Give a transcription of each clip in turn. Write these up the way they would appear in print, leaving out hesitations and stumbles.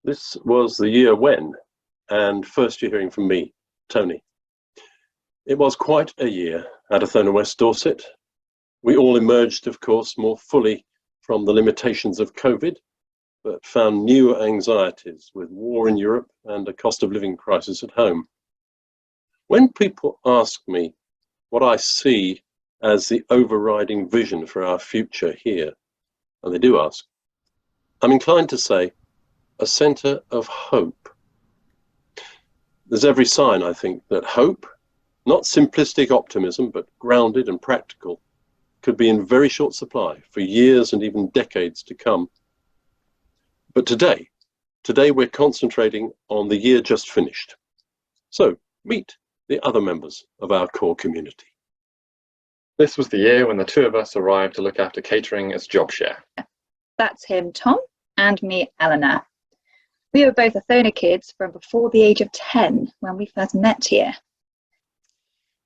This was the year when, and first you're hearing from me, Tony. It was quite a year at Othona West Dorset. We all emerged, of course, more fully from the limitations of COVID, but found new anxieties with war in Europe and a cost of living crisis at home. When people ask me what I see as the overriding vision for our future here, and they do ask, I'm inclined to say a centre of hope. There's every sign, I think, that hope, not simplistic optimism, but grounded and practical, could be in very short supply for years and even decades to come. But today we're concentrating on the year just finished. So meet the other members of our core community. This was the year when the two of us arrived to look after catering as job share. That's him, Tom, and me, Eleanor. We were both Othona kids from before the age of 10 when we first met here.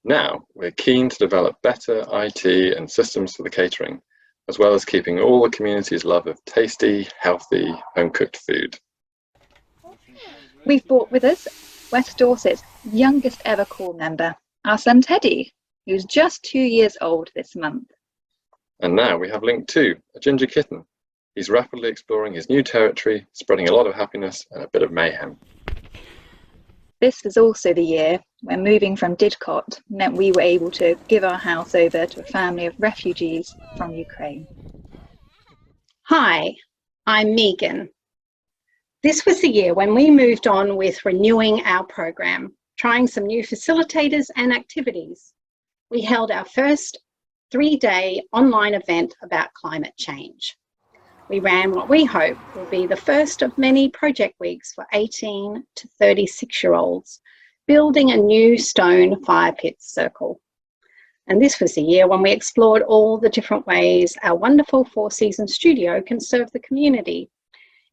Now we're keen to develop better IT and systems for the catering, as well as keeping all the community's love of tasty, healthy, home-cooked food. We've brought with us West Dorset's youngest ever core member, our son Teddy, who's just 2 years old this month. And now we have Link 2, a ginger kitten. He's rapidly exploring his new territory, spreading a lot of happiness and a bit of mayhem. This was also the year when moving from Didcot meant we were able to give our house over to a family of refugees from Ukraine. Hi, I'm Megan. This was the year when we moved on with renewing our program, trying some new facilitators and activities. We held our first 3-day online event about climate change. We ran what we hope will be the first of many project weeks for 18 to 36-year-olds, building a new stone fire pit circle. And this was the year when we explored all the different ways our wonderful four-season studio can serve the community.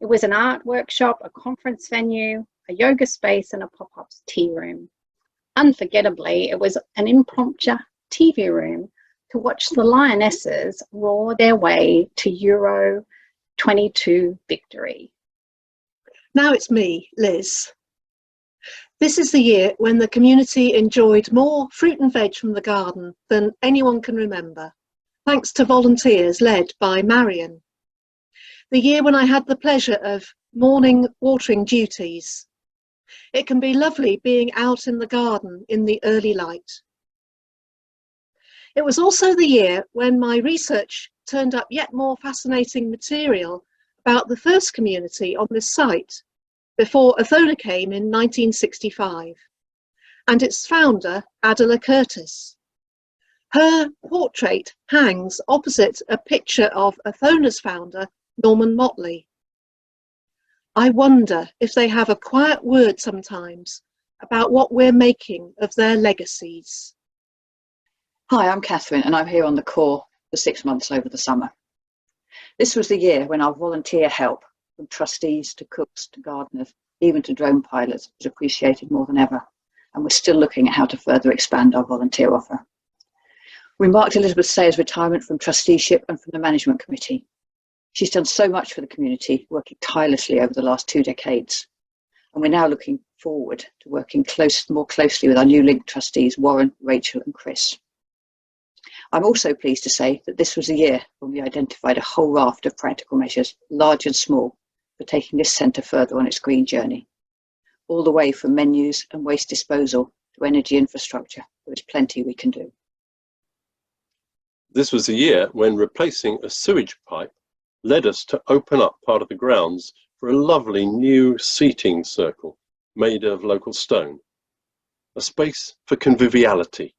It was an art workshop, a conference venue, a yoga space, and a pop-up tea room. Unforgettably, it was an impromptu TV room to watch the Lionesses roar their way to Euro 22 victory. Now it's me, Liz. This is the year when the community enjoyed more fruit and veg from the garden than anyone can remember, thanks to volunteers led by Marion. The year when I had the pleasure of morning watering duties. It can be lovely being out in the garden in the early light. It was also the year when my research turned up yet more fascinating material about the first community on this site, before Othona came in 1965, and its founder, Adela Curtis. Her portrait hangs opposite a picture of Othona's founder, Norman Motley. I wonder if they have a quiet word sometimes about what we're making of their legacies. Hi, I'm Catherine, and I'm here on the core for 6 months over the summer. This was the year when our volunteer help, from trustees to cooks to gardeners, even to drone pilots, was appreciated more than ever, and we're still looking at how to further expand our volunteer offer. We marked Elizabeth Sayers' retirement from trusteeship and from the management committee. She's done so much for the community, working tirelessly over the last 2 decades, and we're now looking forward to working more closely with our new Link trustees, Warren, Rachel and Chris. I'm also pleased to say that this was a year when we identified a whole raft of practical measures, large and small, for taking this centre further on its green journey. All the way from menus and waste disposal to energy infrastructure, there is plenty we can do. This was a year when replacing a sewage pipe led us to open up part of the grounds for a lovely new seating circle made of local stone, a space for conviviality,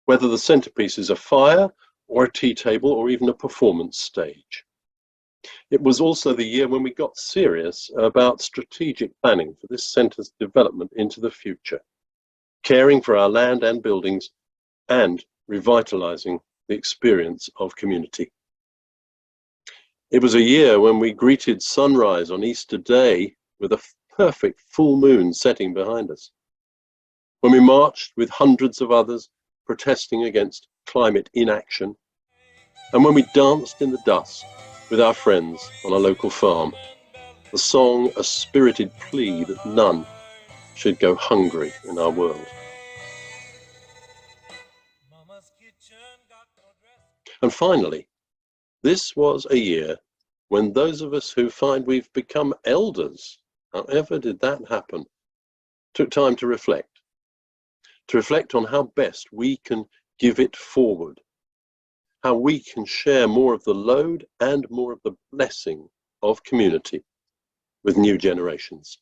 whether the centrepiece is a fire or a tea table or even a performance stage. It was also the year when we got serious about strategic planning for this centre's development into the future, caring for our land and buildings and revitalising the experience of community. It was a year when we greeted sunrise on Easter Day with a perfect full moon setting behind us, when we marched with hundreds of others protesting against climate inaction, and when we danced in the dust with our friends on a local farm. The song a spirited plea that none should go hungry in our world. And finally, this was a year when those of us who find we've become elders, however did that happen, took time to reflect on how best we can give it forward, how we can share more of the load and more of the blessing of community with new generations.